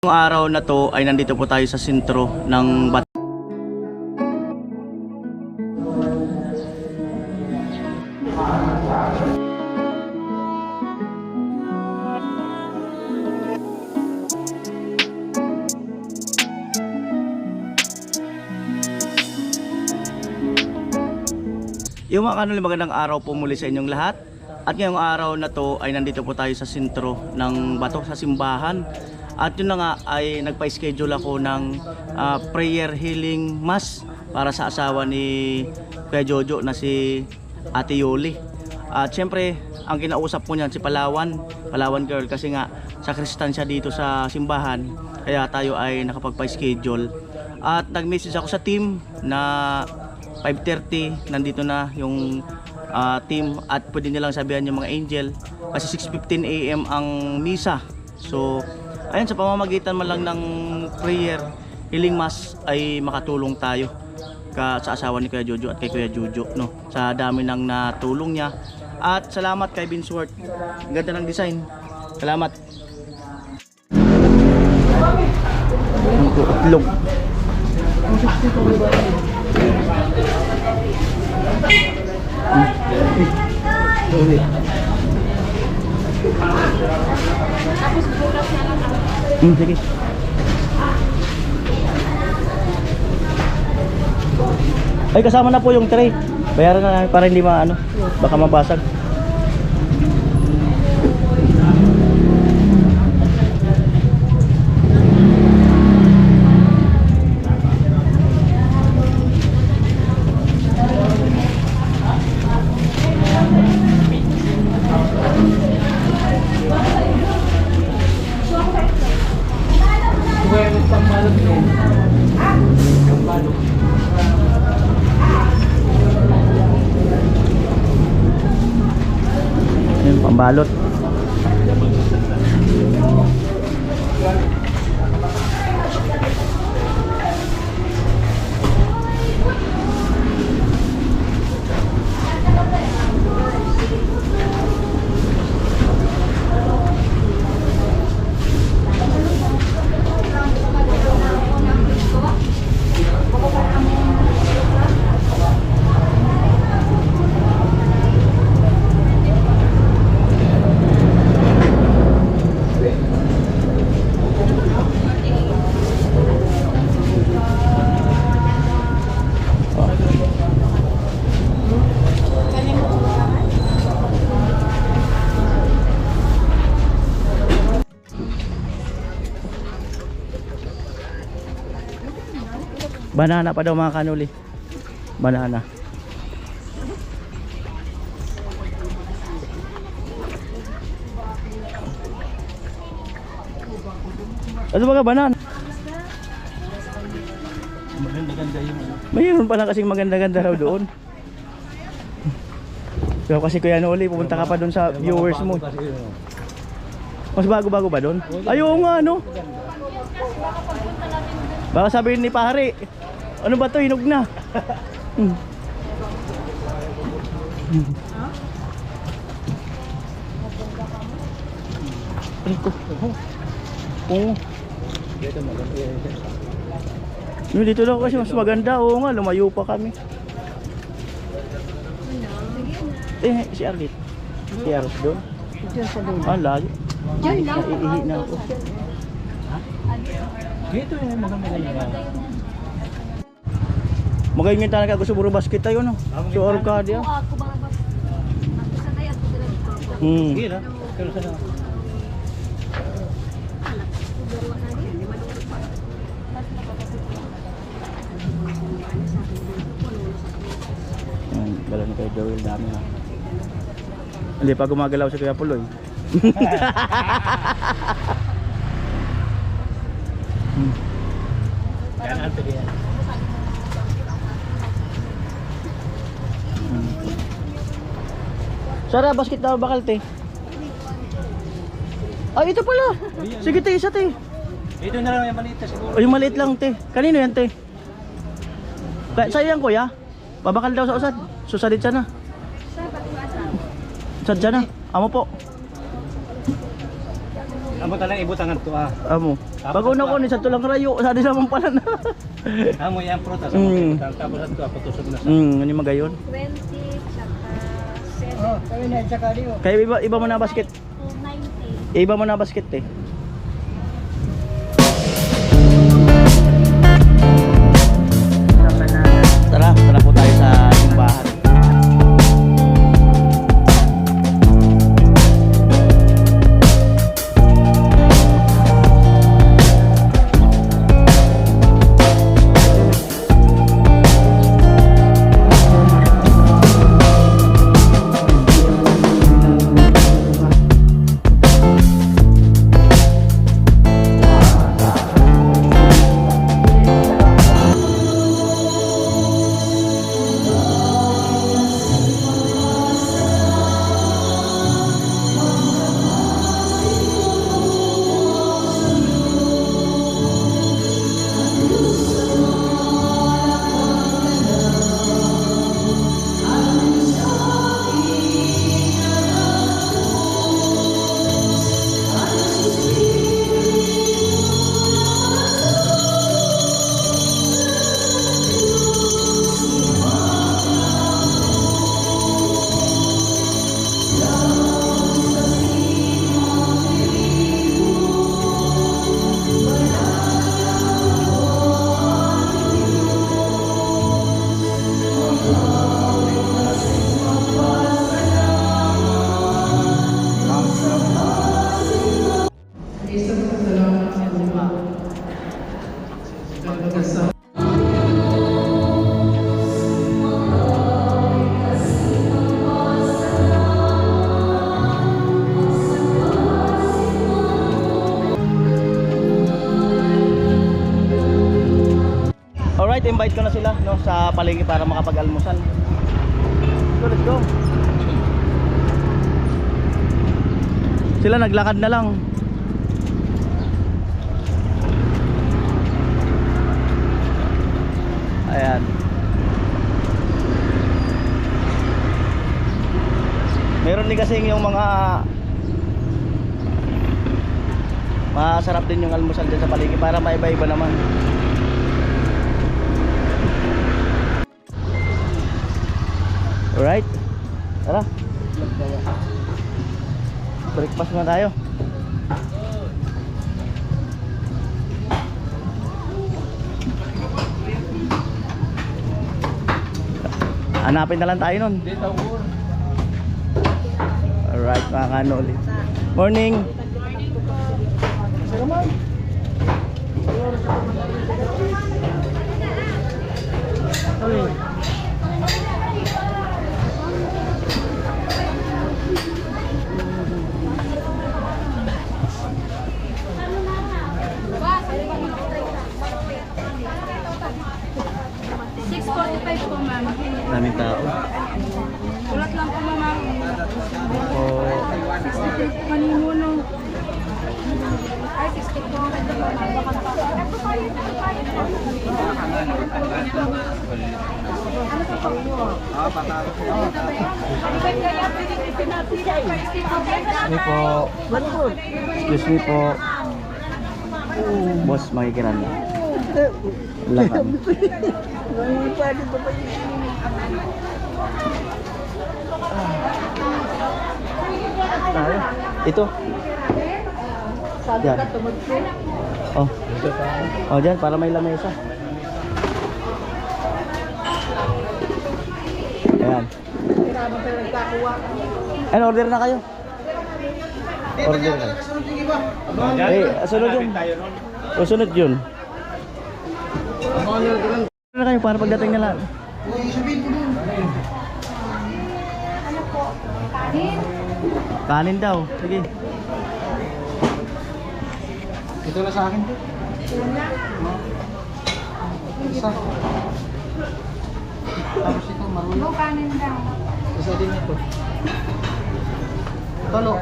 Ngayong araw na to ay nandito po tayo sa sentro ng Yung mga kanuli, magandang araw po muli sa inyong lahat. At ngayong araw na to ay nandito po tayo sa sentro ng Bato, sa simbahan. At yun na nga ay nagpa-schedule ako ng prayer healing mass para sa asawa ni Kuya Jojo na si Ate Yoli. At syempre ang kinausap ko niyan si Palawan girl, kasi nga sa Kristan siya dito sa simbahan. Kaya tayo ay nakapagpa-schedule. At nag-message ako sa team na 5:30 nandito na yung team, at pwede nilang sabihan yung mga angel kasi 6:15 AM ang misa. So ayun, sa pamamagitan man lang ng prayer healing mass ay makatulong tayo sa asawa ni Kuya Jojo at kay Kuya Jojo, no? Sa dami ng natulong niya. At salamat kay Binsworth, ang ganda ng design. Salamat. Itlog. Sige. Ay, kasama na po yung tray. Bayaran na namin para hindi maano, baka mabasag. Pambalot. Banana pa daw mga kanuli. Banana. Ano mga banana? Maganda-ganda yung mayroon pala kasing maganda-ganda raw doon. Pero kasi Kuya Noli, pupunta ka pa doon sa viewers mo. Mas bago-bago ba doon? Ayaw nga, no? Baka sabihin ni pare, ano ba to, hinog na. Dito daw kasi mas maganda. Oo nga, lumayo pa kami. Si Arlit. Si Aros doon. Ah, lagi. Diyan lang. Iihi na ako. Dito yung maganda yan. Magayon talaga gusto puro basket tayo, no? So Arcadia. Sige na. Pero sana. Galaw ni kay Joel dami na. Hindi pa gumagalaw si Kuya Puloy. Kanan to diyan. Sara, basket daw bakal te. Ay, ito pala. Sige te, isa te. Ito na lang yung maliit siguro. O, yung maliit lang te. Kanino yan te? Sa'yo yan kuya? Babakal daw sa usad. Susadit siya na. Sadya na. Amo po. Amo talang ibutangan to ah. Amo. Pag una ko ni sa tulang rayo, sa di naman pala na. Amo yan prutas amo ibutang tapos ato patusog na sa. Ano magayon? 20, tsaka 7. Oh, kayo na tsaka dio. Kaya iba mo na basket. 90. Iba mo na basket eh. Tara po tayo sa simbahan. Alright, invite ko na sila no, sa palengke para makapag-almusal. Let's go. Sila naglakad na lang. Ayan. Meron din kasi yung mga masarap din yung almusal din sa palengke para maiba-iba naman. Alright, tara. Breakfast na tayo. Hanapin na lang tayo nun. Alright, mga kano ulit. Morning. $6.45 po, ma'am. Daming tao. Ulat lang po, ma'am. Oh, 60 po kanino, no? Ay, 60 po. Bakal pa. Excuse me po. Excuse me po. Boss, makikinan na. Lakad. Tayo. Ito. Diyan. Oh. Oh, diyan para may lamesa. Ayan. Ano, order na kayo? Order na. Sunod yun. Sunod yun. Order na kayo para pagdating nila. Ano po? Kanin? Kanin daw. Sige. Ito na sa akin po. Isa. Tapos ito marunong. No, kanin daw. Isa din ito. Talo.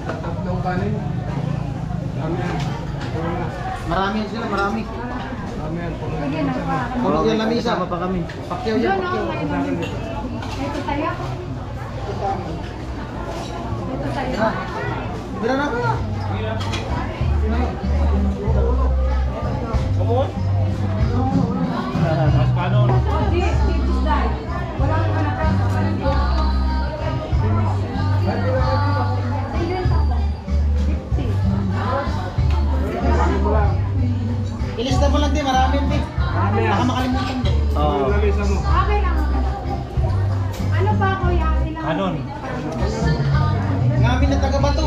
Tatlong kanin. Marami sila, marami. Sige na pa. Tulog yung lamisa. Kasama pa kami. Pakyaw yan, Yun, no? pakyaw. Ito tayo. Ito ito sa'yo. Bira na ako. Mas paano? Di, dahil. Wala kang manapras. Ilista mo lang din, marami din. Baka makalimutan din. Oo. Okay lang. Ano pa kuya? Ilang Kanon. Ngamin na taga-bato.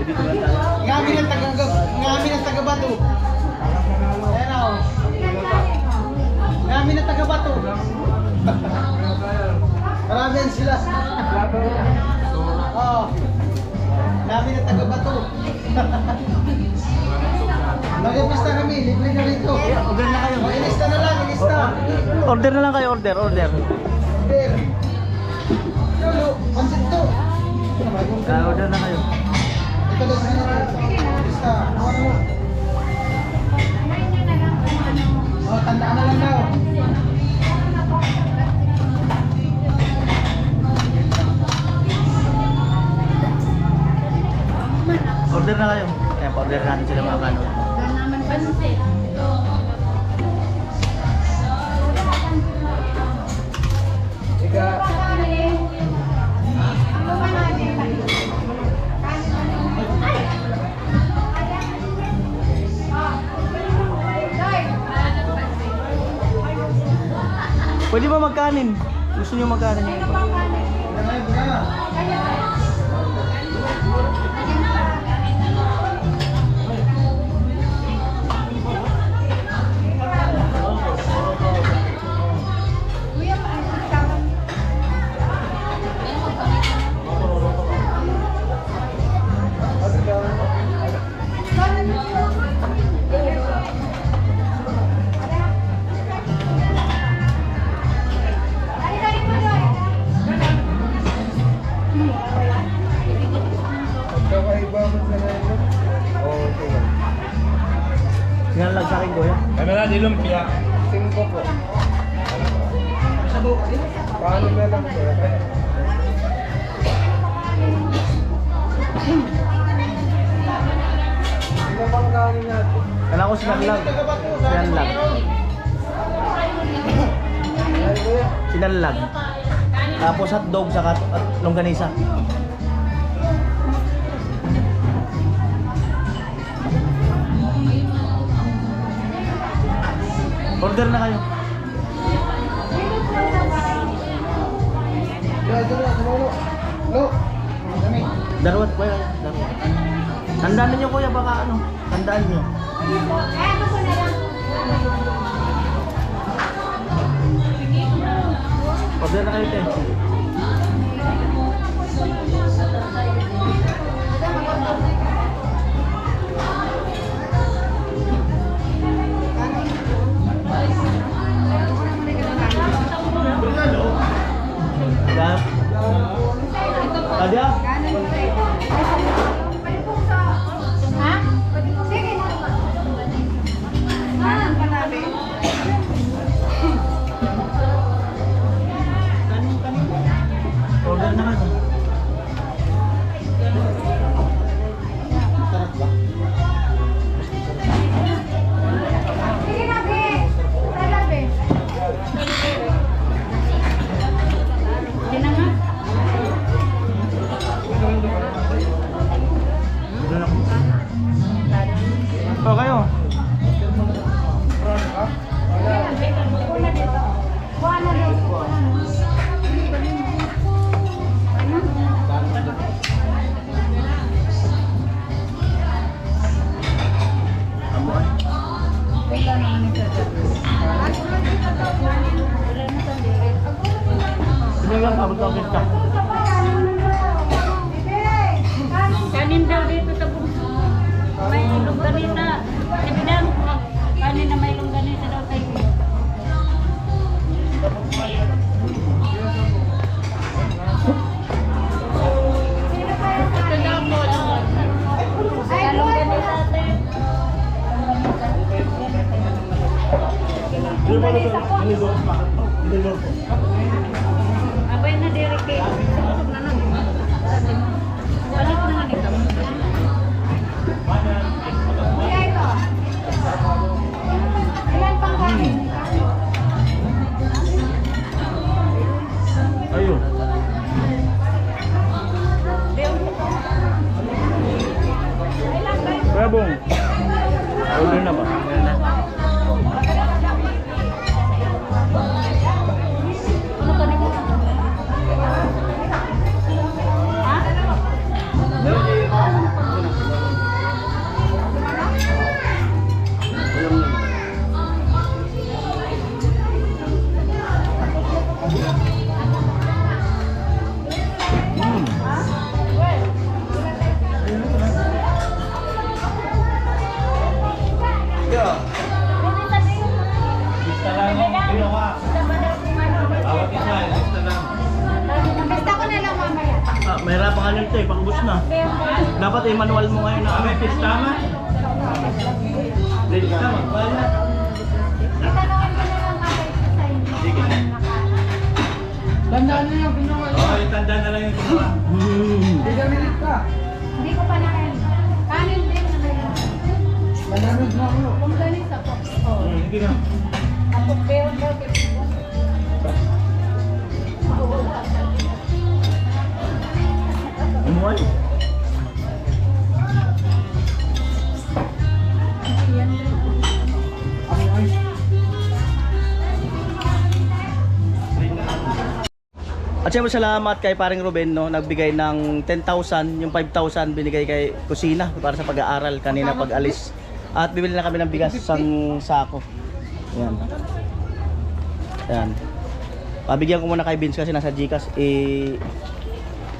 Dito lang tayo. Ngamin ng taga-bato. Ayan o. Ngamin ng taga-bato. Marami yan sila. Oo. Ngamin ng taga-bato. Mag-ipista kami, libre na rito. Order na kayo. Ilista na lang, ilista. Order na lang kayo, order. Beer. Lolo, pansit to. Order na kayo. Ito lang sa inyo. Ilista. Ano mo? Oh, tandaan na lang daw. Order na kayo. Kaya pa-order natin sila mga kanon. naman pansit. Ika. Pwede ba magkanin? Gusto niyo magkanin? Sinalag sa akin, kuya. Kami na di lumpia. 5 po. Sa buka din? Paano na lang po? Ano bang kanin natin? Kailangan ko sinalag. Sinalag. Sinalag. Tapos hotdog saka at longganisa. Order na kayo. Darwat kuya, darwat. Tandaan niyo kuya baka ano, tandaan niyo. Order na kayo, te. Ada? Ada? Ha? Sige. Kanan ka namin. Order na kayo. Sarap ba? Sige na, Be. Tara, Be. Hindi na nga. Order na ko. Oh, kayo. Una dito. Buwan na dito. Sino lang abot ng pista? Kanin daw dito sa bunso. May longganisa. Ibigyan mo kanin na may longganisa daw tayo. Ito daw po. Sa longganisa tayo. Abay na direct eh. Sabong. Order na ba? Ano ka nimo? Ha? Lista lang ang ginawa. Bawat isa, lista lang. Basta ko na lang mamaya. Mahirapan ka nito eh, pakubos na. Dapat manual mo ngayon na Kami, pistama. Lista, magbayad. Itanungan ko na lang mamaya sa inyo. Sige. Tandaan niyo yung ginawa. Oo, itanda na lang yung ginawa. Pinamilit ka. Hindi ko pa nakain. Kanin din na ngayon. Manamig na ako. Kung galing sa box. Sige na. Ako pero daw Umuhay. At syempre salamat kay paring Ruben no, nagbigay ng 10,000, yung 5,000 binigay kay kusina para sa pag-aaral kanina pag-alis. At bibili na kami ng bigas isang sako. Ayan. Ayan. Pabigyan ko muna kay Vince kasi nasa GCash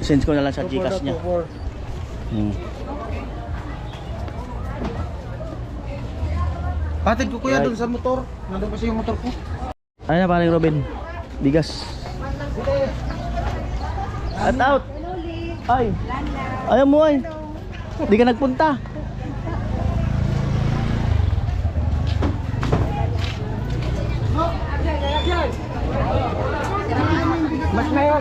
send ko na lang sa GCash niya. Patid ko kuya doon sa motor. Nandun kasi yung motor ko. Ano na paring Ruben? Bigas. At out. Ay. Ayaw mo ay. Di ka nagpunta. Mas mayor.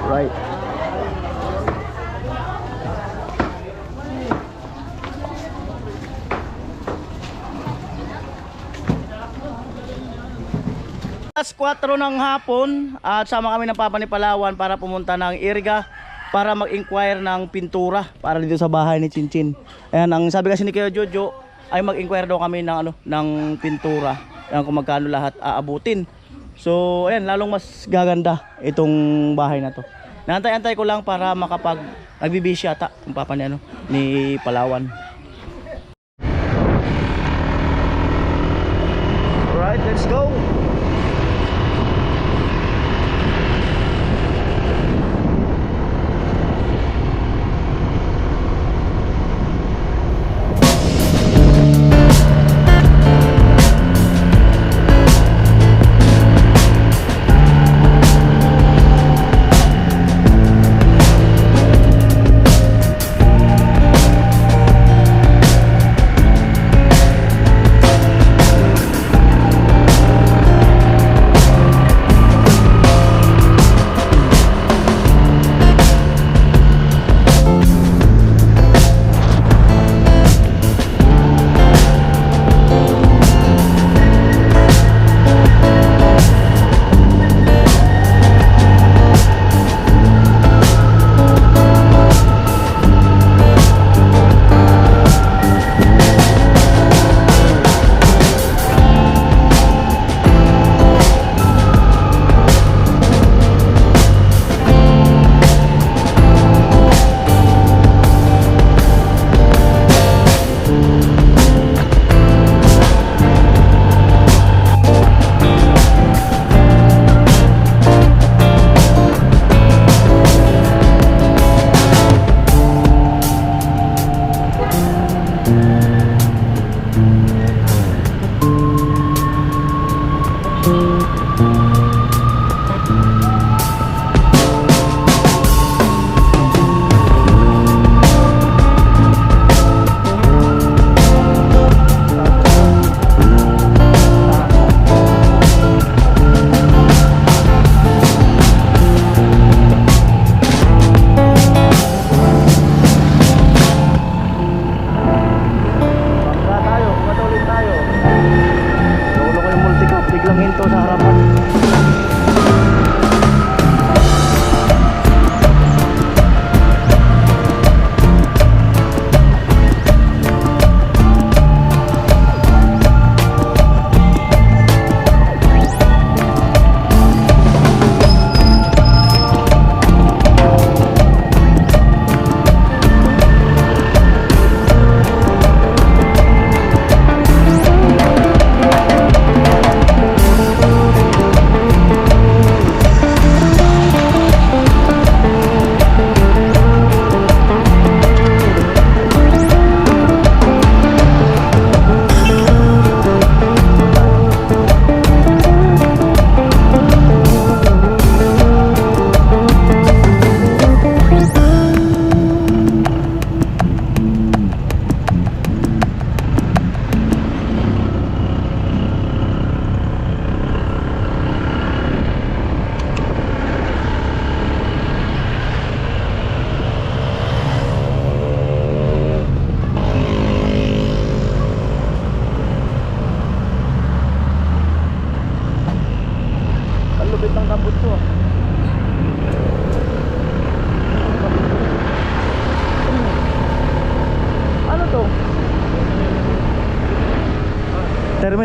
Right. Alas 4 ng hapon at sama kami ng Papa ni Palawan para pumunta ng Irga para mag-inquire ng pintura para dito sa bahay ni Chinchin. Ayan, ang sabi kasi ni Kuya Jojo ay mag-inquire daw kami ng ng pintura. Ayan, kung magkano lahat aabutin. So, ayan, lalong mas gaganda itong bahay na to. Naantay-antay ko lang para makapag nagbibisi ata yung Papa ni ni Palawan. Alright, let's go.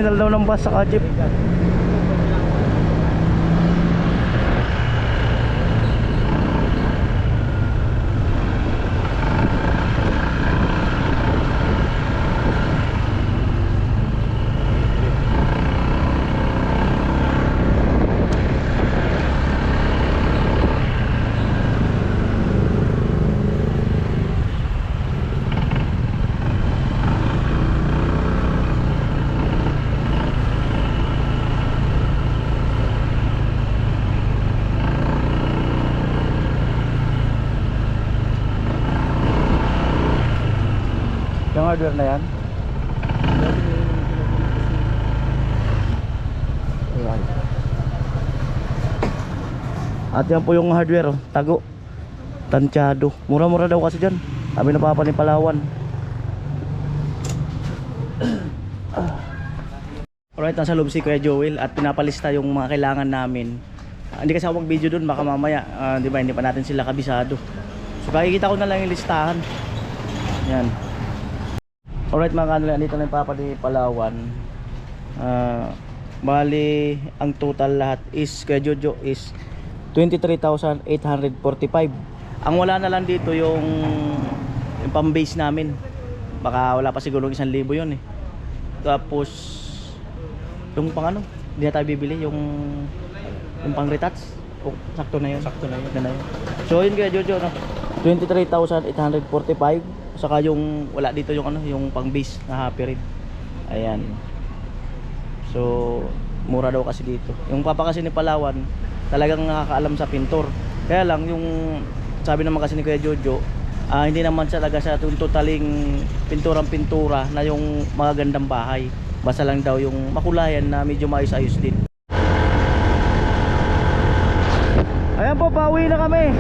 terminal daw ng bus sa jeep. Yung hardware na yan. Ayan. At yan po yung hardware, oh. Tago, tansyado. Mura-mura daw kasi dyan. Kami napapa ni Palawan. Alright, nasa loob si Kuya Joel at pinapalista yung mga kailangan namin. Hindi kasi ako mag-video dun, baka mamaya di ba, hindi pa natin sila kabisado. So pakikita ko na lang yung listahan. Yan. Alright mga kanila, dito na yung papa ni Palawan. Bali, ang total lahat is, Kuya Jojo, is 23,845. Ang wala na lang dito yung pang-base namin. Baka wala pa siguro 1,000 yun eh. Tapos yung pang ano, hindi na tayo bibili yung pang-retouch. Oh, sakto na yun. Sakto na yun. Na yun. So yun Kuya Jojo, no? 23,845. Saka yung wala dito yung ano, yung pang-base na happy rin. Ayan. So mura daw kasi dito. Yung papa kasi ni Palawan talagang nakakaalam sa pintor. Kaya lang yung sabi naman kasi ni Kuya Jojo, hindi naman talaga sa totaling pintura na yung magagandang bahay. Basta lang daw yung makulayan na medyo maayos-ayos din. Ayan po, pauwi na kami.